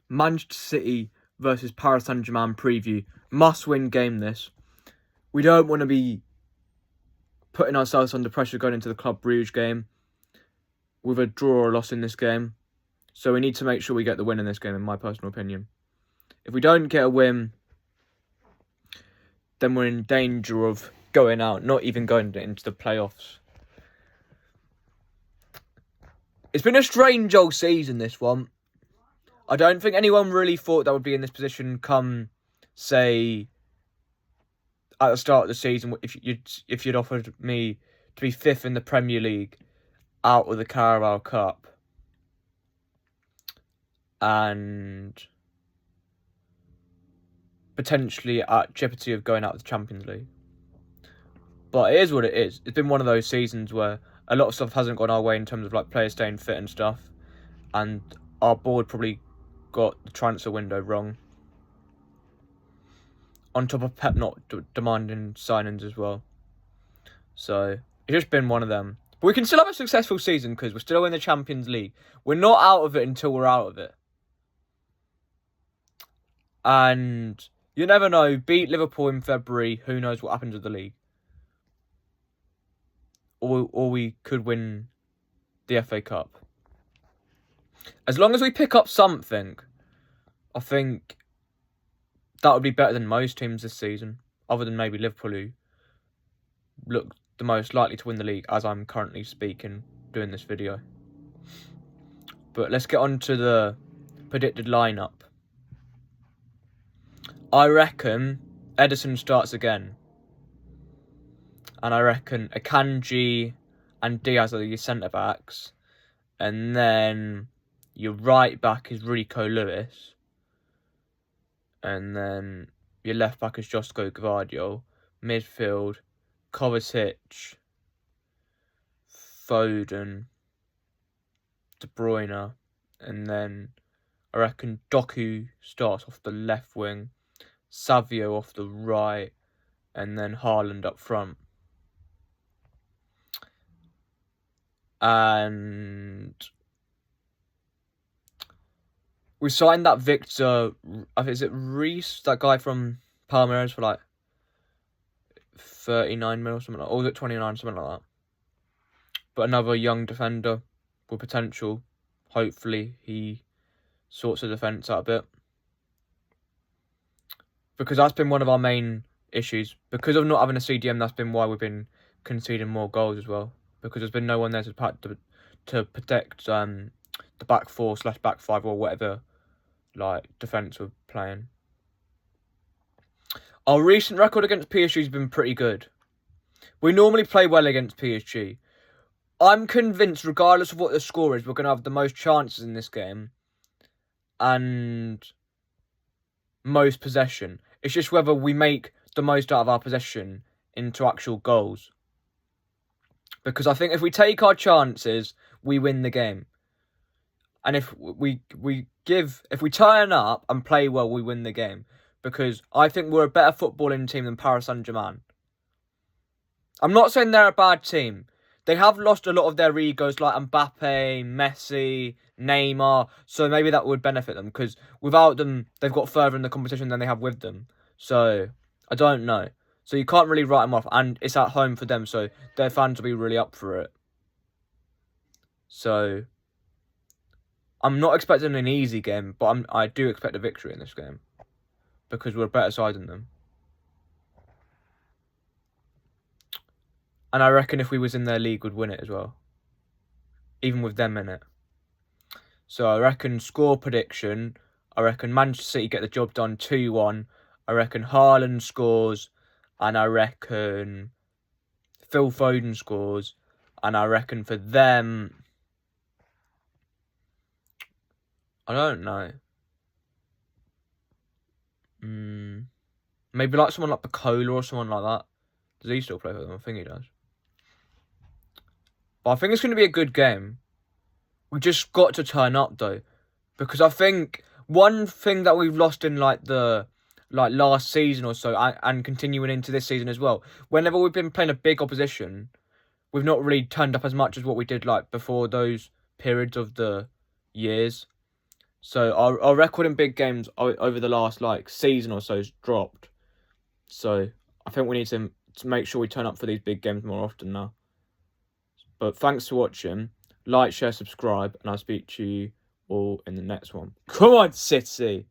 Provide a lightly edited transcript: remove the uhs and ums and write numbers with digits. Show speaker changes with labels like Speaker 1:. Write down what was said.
Speaker 1: Manchester City versus Paris Saint-Germain preview. Must-win game, this. We don't want to be putting ourselves under pressure going into the Club Brugge game with a draw or a loss in this game. So we need to make sure we get the win in this game, in my personal opinion. If we don't get a win, then we're in danger of going out, not even going into the playoffs. It's been a strange old season, this one. I don't think anyone really thought that would be in this position come, say, at the start of the season, if you'd offered me to be 5th in the Premier League out of the Carabao Cup and potentially at jeopardy of going out of the Champions League. But it is what it is. It's been one of those seasons where a lot of stuff hasn't gone our way in terms of like players staying fit and stuff, and our board probably got the transfer window wrong. On top of Pep not demanding signings as well. So it's just been one of them. But we can still have a successful season because we're still in the Champions League. We're not out of it until we're out of it. And you never know, beat Liverpool in February, who knows what happens with the league. Or we could win the FA Cup. As long as we pick up something, I think that would be better than most teams this season, other than maybe Liverpool, who look the most likely to win the league as I'm currently speaking, doing this video. But let's get on to the predicted lineup. I reckon Ederson starts again. And I reckon Akanji and Diaz are your centre-backs. And then your right back is Rico Lewis. And then your left back is Josko Gvardiol. Midfield, Kovacic, Foden, De Bruyne. And then I reckon Doku starts off the left wing, Savio off the right, and then Haaland up front. And we signed that Victor, is it Reese, that guy from Palmeiras, for like 39 mil or something like that. Or was it 29, something like that. But another young defender with potential. Hopefully he sorts the defence out a bit. Because that's been one of our main issues. Because of not having a CDM, that's been why we've been conceding more goals as well. Because there's been no one there to protect the back 4/back 5 or whatever like defence we're playing. Our recent record against PSG has been pretty good. We normally play well against PSG. I'm convinced, regardless of what the score is, we're going to have the most chances in this game and most possession. It's just whether we make the most out of our possession into actual goals. Because I think if we take our chances, we win the game. And if we turn up and play well, we win the game. Because I think we're a better footballing team than Paris Saint-Germain. I'm not saying they're a bad team. They have lost a lot of their egos like Mbappe, Messi, Neymar. So maybe that would benefit them. Because without them, they've got further in the competition than they have with them. So I don't know. So you can't really write them off. And it's at home for them. So their fans will be really up for it. So I'm not expecting an easy game. But I do expect a victory in this game. Because we're a better side than them. And I reckon if we was in their league, we'd win it as well. Even with them in it. So I reckon score prediction. I reckon Manchester City get the job done 2-1. I reckon Haaland scores. And I reckon Phil Foden scores. And I reckon for them, I don't know. Maybe like someone like Bacola or someone like that. Does he still play for them? I think he does. But I think it's going to be a good game. We just got to turn up though. Because I think one thing that we've lost in like last season or so and continuing into this season as well. Whenever we've been playing a big opposition, we've not really turned up as much as what we did like before those periods of the years. So our record in big games over the last like season or so has dropped. So I think we need to make sure we turn up for these big games more often now. But thanks for watching. Like, share, subscribe, and I'll speak to you all in the next one. Come on, City!